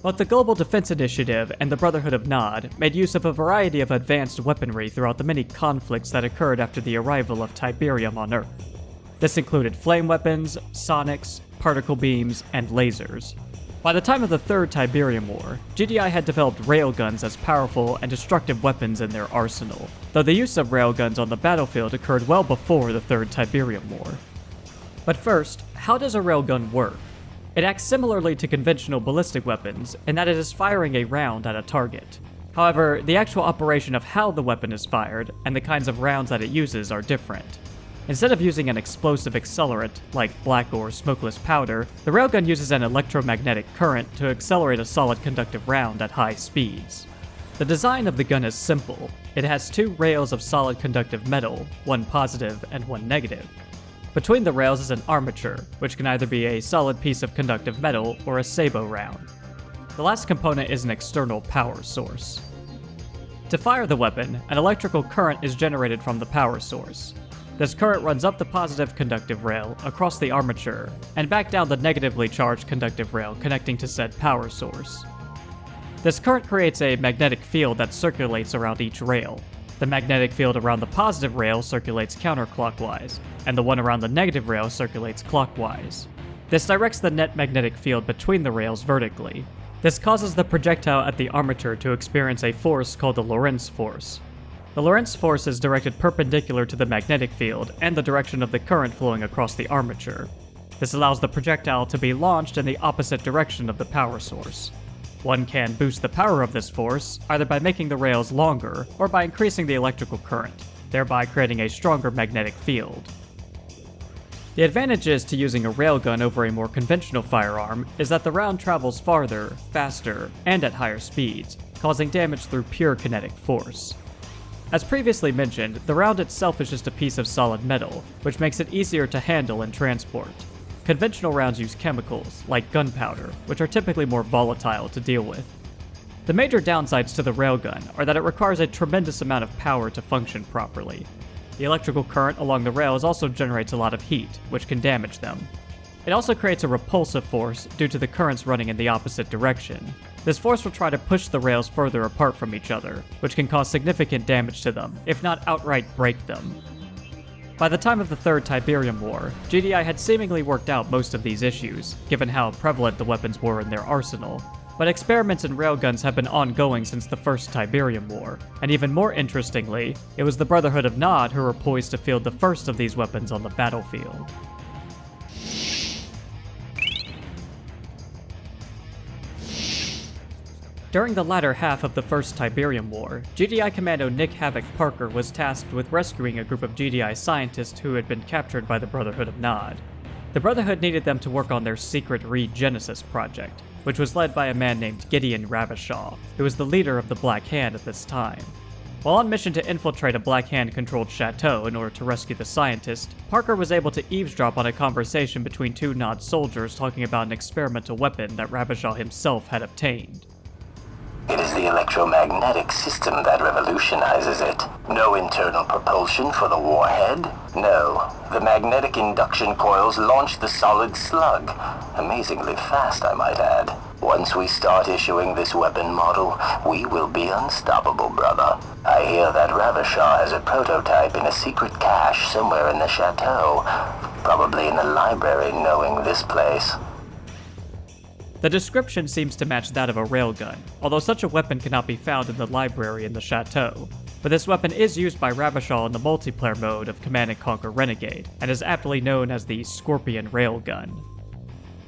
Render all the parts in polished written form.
Both the Global Defense Initiative and the Brotherhood of Nod made use of a variety of advanced weaponry throughout the many conflicts that occurred after the arrival of Tiberium on Earth. This included flame weapons, sonics, particle beams, and lasers. By the time of the Third Tiberium War, GDI had developed railguns as powerful and destructive weapons in their arsenal, though the use of railguns on the battlefield occurred well before the Third Tiberium War. But first, how does a railgun work? It acts similarly to conventional ballistic weapons in that it is firing a round at a target. However, the actual operation of how the weapon is fired and the kinds of rounds that it uses are different. Instead of using an explosive accelerant, like black or smokeless powder, the railgun uses an electromagnetic current to accelerate a solid conductive round at high speeds. The design of the gun is simple. It has two rails of solid conductive metal, one positive and one negative. Between the rails is an armature, which can either be a solid piece of conductive metal or a sabot round. The last component is an external power source. To fire the weapon, an electrical current is generated from the power source. This current runs up the positive conductive rail, across the armature, and back down the negatively charged conductive rail connecting to said power source. This current creates a magnetic field that circulates around each rail. The magnetic field around the positive rail circulates counterclockwise, and the one around the negative rail circulates clockwise. This directs the net magnetic field between the rails vertically. This causes the projectile at the armature to experience a force called the Lorentz force. The Lorentz force is directed perpendicular to the magnetic field and the direction of the current flowing across the armature. This allows the projectile to be launched in the opposite direction of the power source. One can boost the power of this force either by making the rails longer or by increasing the electrical current, thereby creating a stronger magnetic field. The advantages to using a railgun over a more conventional firearm is that the round travels farther, faster, and at higher speeds, causing damage through pure kinetic force. As previously mentioned, the round itself is just a piece of solid metal, which makes it easier to handle and transport. Conventional rounds use chemicals, like gunpowder, which are typically more volatile to deal with. The major downsides to the railgun are that it requires a tremendous amount of power to function properly. The electrical current along the rails also generates a lot of heat, which can damage them. It also creates a repulsive force due to the currents running in the opposite direction. This force will try to push the rails further apart from each other, which can cause significant damage to them, if not outright break them. By the time of the Third Tiberium War, GDI had seemingly worked out most of these issues, given how prevalent the weapons were in their arsenal. But experiments in railguns have been ongoing since the First Tiberium War, and even more interestingly, it was the Brotherhood of Nod who were poised to field the first of these weapons on the battlefield. During the latter half of the First Tiberium War, GDI Commando Nick Havoc Parker was tasked with rescuing a group of GDI scientists who had been captured by the Brotherhood of Nod. The Brotherhood needed them to work on their secret Regenesis project, which was led by a man named Gideon Ravachol, who was the leader of the Black Hand at this time. While on mission to infiltrate a Black Hand-controlled chateau in order to rescue the scientist, Parker was able to eavesdrop on a conversation between two Nod soldiers talking about an experimental weapon that Ravachol himself had obtained. It is the electromagnetic system that revolutionizes it. No internal propulsion for the warhead? No. The magnetic induction coils launch the solid slug. Amazingly fast, I might add. Once we start issuing this weapon model, we will be unstoppable, brother. I hear that Ravachol has a prototype in a secret cache somewhere in the chateau. Probably in the library, knowing this place. The description seems to match that of a railgun, although such a weapon cannot be found in the library in the chateau. But this weapon is used by Ravachol in the multiplayer mode of Command & Conquer Renegade, and is aptly known as the Scorpion Railgun.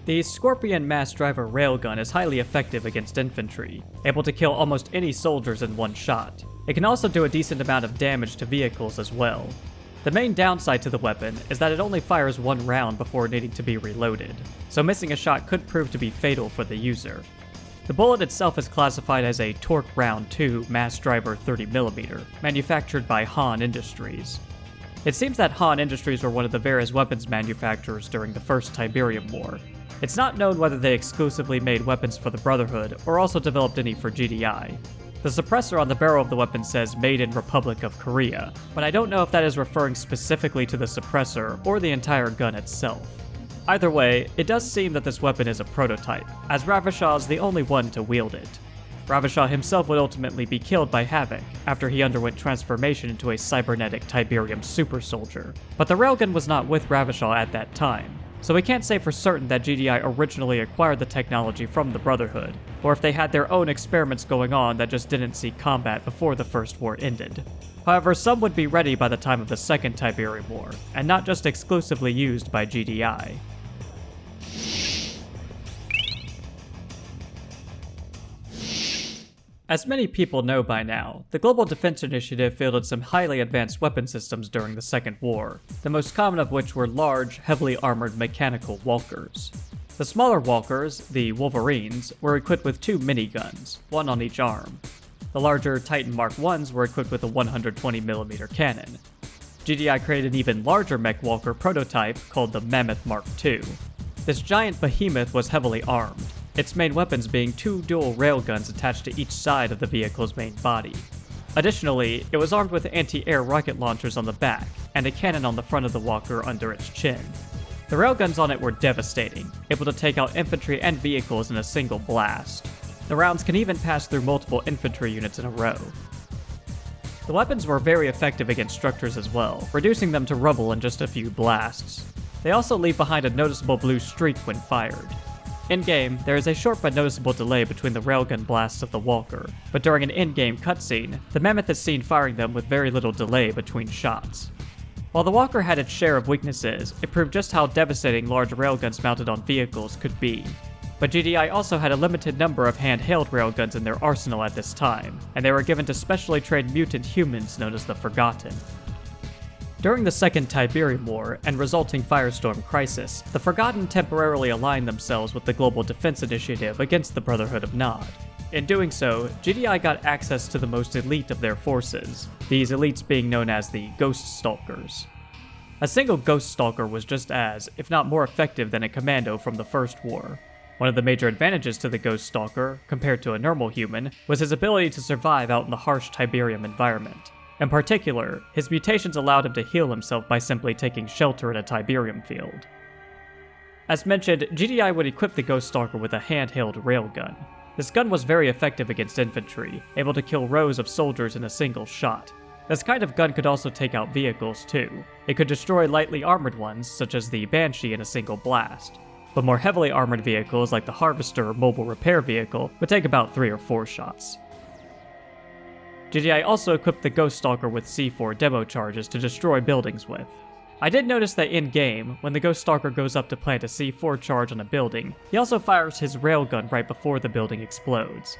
The Scorpion Mass Driver Railgun is highly effective against infantry, able to kill almost any soldiers in one shot. It can also do a decent amount of damage to vehicles as well. The main downside to the weapon is that it only fires one round before needing to be reloaded, so missing a shot could prove to be fatal for the user. The bullet itself is classified as a Torque Round 2 Mass Driver 30mm, manufactured by Han Industries. It seems that Han Industries were one of the various weapons manufacturers during the First Tiberium War. It's not known whether they exclusively made weapons for the Brotherhood or also developed any for GDI. The suppressor on the barrel of the weapon says Made in Republic of Korea, but I don't know if that is referring specifically to the suppressor or the entire gun itself. Either way, it does seem that this weapon is a prototype, as Ravishaw's the only one to wield it. Ravishaw himself would ultimately be killed by Havoc after he underwent transformation into a cybernetic Tiberium super soldier, but the railgun was not with Ravishaw at that time, so we can't say for certain that GDI originally acquired the technology from the Brotherhood, or if they had their own experiments going on that just didn't see combat before the First War ended. However, some would be ready by the time of the Second Tiberium War, and not just exclusively used by GDI. As many people know by now, the Global Defense Initiative fielded some highly advanced weapon systems during the Second War, the most common of which were large, heavily armored mechanical walkers. The smaller walkers, the Wolverines, were equipped with 2 miniguns, one on each arm. The larger Titan Mark Is were equipped with a 120mm cannon. GDI created an even larger mech walker prototype called the Mammoth Mark II. This giant behemoth was heavily armed, its main weapons being 2 dual railguns attached to each side of the vehicle's main body. Additionally, it was armed with anti-air rocket launchers on the back, and a cannon on the front of the walker under its chin. The railguns on it were devastating, able to take out infantry and vehicles in a single blast. The rounds can even pass through multiple infantry units in a row. The weapons were very effective against structures as well, reducing them to rubble in just a few blasts. They also leave behind a noticeable blue streak when fired. In-game, there is a short but noticeable delay between the railgun blasts of the walker, but during an in-game cutscene, the Mammoth is seen firing them with very little delay between shots. While the walker had its share of weaknesses, it proved just how devastating large railguns mounted on vehicles could be. But GDI also had a limited number of handheld railguns in their arsenal at this time, and they were given to specially trained mutant humans known as the Forgotten. During the Second Tiberium War and resulting Firestorm Crisis, the Forgotten temporarily aligned themselves with the Global Defense Initiative against the Brotherhood of Nod. In doing so, GDI got access to the most elite of their forces, these elites being known as the Ghost Stalkers. A single Ghost Stalker was just as, if not more effective than a commando from the First War. One of the major advantages to the Ghost Stalker, compared to a normal human, was his ability to survive out in the harsh Tiberium environment. In particular, his mutations allowed him to heal himself by simply taking shelter in a Tiberium field. As mentioned, GDI would equip the Ghost Stalker with a handheld railgun. This gun was very effective against infantry, able to kill rows of soldiers in a single shot. This kind of gun could also take out vehicles too. It could destroy lightly armored ones, such as the Banshee, in a single blast. But more heavily armored vehicles like the Harvester mobile repair vehicle would take about 3 or 4 shots. GDI also equipped the Ghost Stalker with C4 demo charges to destroy buildings with. I did notice that in-game, when the Ghost Stalker goes up to plant a C4 charge on a building, he also fires his railgun right before the building explodes.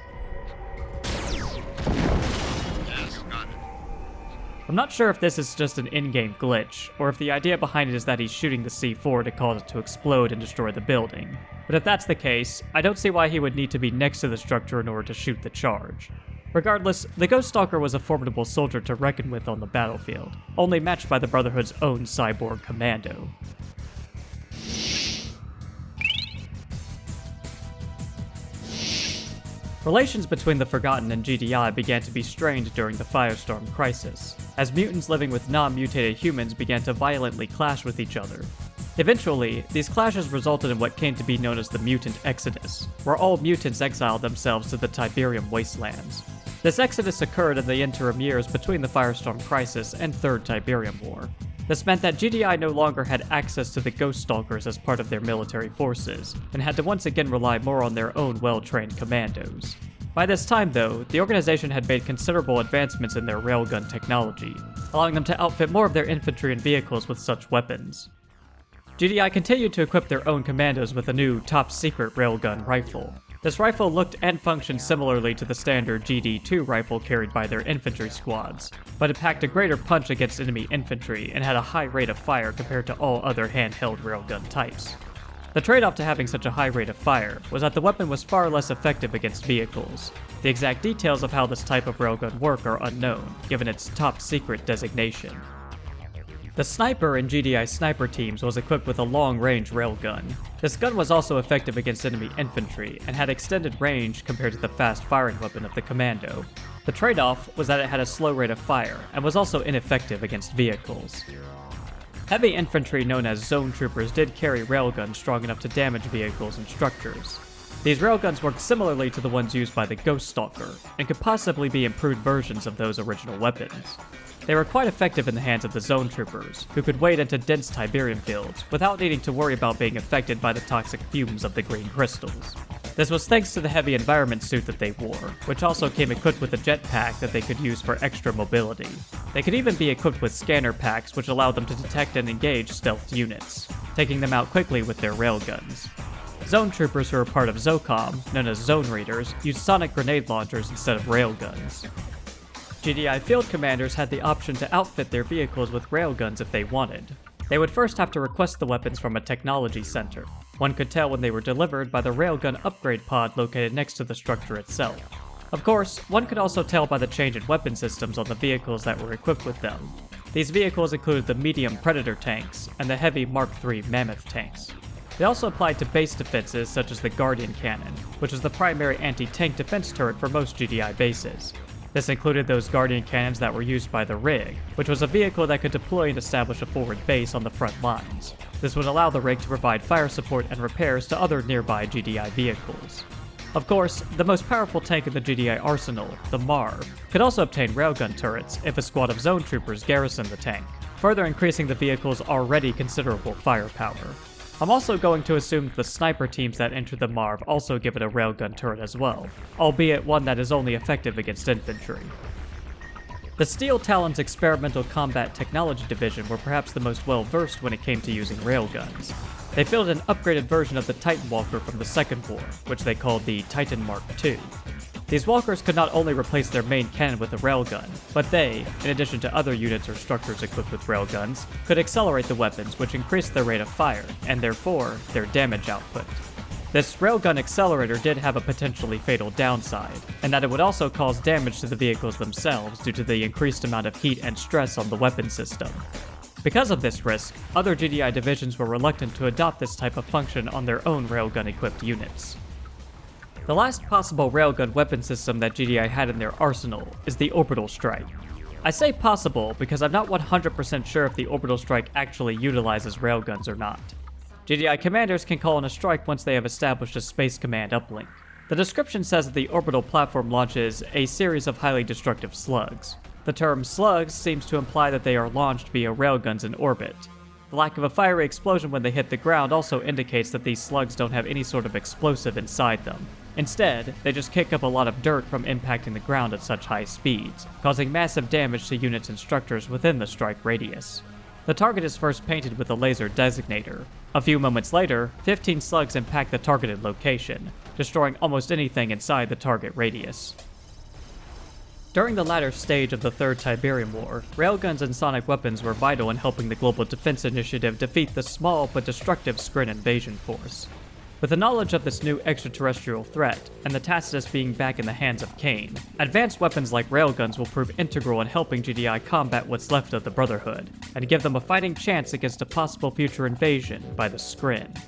I'm not sure if this is just an in-game glitch, or if the idea behind it is that he's shooting the C4 to cause it to explode and destroy the building. But if that's the case, I don't see why he would need to be next to the structure in order to shoot the charge. Regardless, the Ghost Stalker was a formidable soldier to reckon with on the battlefield, only matched by the Brotherhood's own cyborg commando. Relations between the Forgotten and GDI began to be strained during the Firestorm Crisis, as mutants living with non-mutated humans began to violently clash with each other. Eventually, these clashes resulted in what came to be known as the Mutant Exodus, where all mutants exiled themselves to the Tiberium wastelands. This exodus occurred in the interim years between the Firestorm Crisis and Third Tiberium War. This meant that GDI no longer had access to the Ghost Stalkers as part of their military forces, and had to once again rely more on their own well-trained commandos. By this time, though, the organization had made considerable advancements in their railgun technology, allowing them to outfit more of their infantry and vehicles with such weapons. GDI continued to equip their own commandos with a new top-secret railgun rifle. This rifle looked and functioned similarly to the standard GD2 rifle carried by their infantry squads, but it packed a greater punch against enemy infantry and had a high rate of fire compared to all other handheld railgun types. The trade-off to having such a high rate of fire was that the weapon was far less effective against vehicles. The exact details of how this type of railgun work are unknown, given its top-secret designation. The sniper in GDI sniper teams was equipped with a long-range railgun. This gun was also effective against enemy infantry, and had extended range compared to the fast-firing weapon of the commando. The trade-off was that it had a slow rate of fire, and was also ineffective against vehicles. Heavy infantry known as zone troopers did carry railguns strong enough to damage vehicles and structures. These railguns worked similarly to the ones used by the Ghost Stalker, and could possibly be improved versions of those original weapons. They were quite effective in the hands of the zone troopers, who could wade into dense Tiberium fields without needing to worry about being affected by the toxic fumes of the green crystals. This was thanks to the heavy environment suit that they wore, which also came equipped with a jetpack that they could use for extra mobility. They could even be equipped with scanner packs which allowed them to detect and engage stealth units, taking them out quickly with their railguns. Zone troopers who were part of ZOCOM, known as Zone Readers, used sonic grenade launchers instead of railguns. GDI field commanders had the option to outfit their vehicles with railguns if they wanted. They would first have to request the weapons from a technology center. One could tell when they were delivered by the railgun upgrade pod located next to the structure itself. Of course, one could also tell by the change in weapon systems on the vehicles that were equipped with them. These vehicles included the medium Predator tanks and the heavy Mark III Mammoth tanks. They also applied to base defenses such as the Guardian Cannon, which was the primary anti-tank defense turret for most GDI bases. This included those Guardian Cannons that were used by the Rig, which was a vehicle that could deploy and establish a forward base on the front lines. This would allow the Rig to provide fire support and repairs to other nearby GDI vehicles. Of course, the most powerful tank in the GDI arsenal, the Marv, could also obtain railgun turrets if a squad of zone troopers garrisoned the tank, further increasing the vehicle's already considerable firepower. I'm also going to assume that the sniper teams that enter the Marv also give it a railgun turret as well, albeit one that is only effective against infantry. The Steel Talon's Experimental Combat Technology Division were perhaps the most well-versed when it came to using railguns. They fielded an upgraded version of the Titan Walker from the Second War, which they called the Titan Mark II. These walkers could not only replace their main cannon with a railgun, but they, in addition to other units or structures equipped with railguns, could accelerate the weapons, which increased their rate of fire, and therefore, their damage output. This railgun accelerator did have a potentially fatal downside, and that it would also cause damage to the vehicles themselves due to the increased amount of heat and stress on the weapon system. Because of this risk, other GDI divisions were reluctant to adopt this type of function on their own railgun-equipped units. The last possible railgun weapon system that GDI had in their arsenal is the Orbital Strike. I say possible because I'm not 100% sure if the Orbital Strike actually utilizes railguns or not. GDI commanders can call in a strike once they have established a Space Command uplink. The description says that the orbital platform launches a series of highly destructive slugs. The term slugs seems to imply that they are launched via railguns in orbit. The lack of a fiery explosion when they hit the ground also indicates that these slugs don't have any sort of explosive inside them. Instead, they just kick up a lot of dirt from impacting the ground at such high speeds, causing massive damage to units and structures within the strike radius. The target is first painted with a laser designator. A few moments later, 15 slugs impact the targeted location, destroying almost anything inside the target radius. During the latter stage of the Third Tiberium War, railguns and sonic weapons were vital in helping the Global Defense Initiative defeat the small but destructive Skrin invasion force. With the knowledge of this new extraterrestrial threat, and the Tacitus being back in the hands of Kane, advanced weapons like railguns will prove integral in helping GDI combat what's left of the Brotherhood, and give them a fighting chance against a possible future invasion by the Skrin.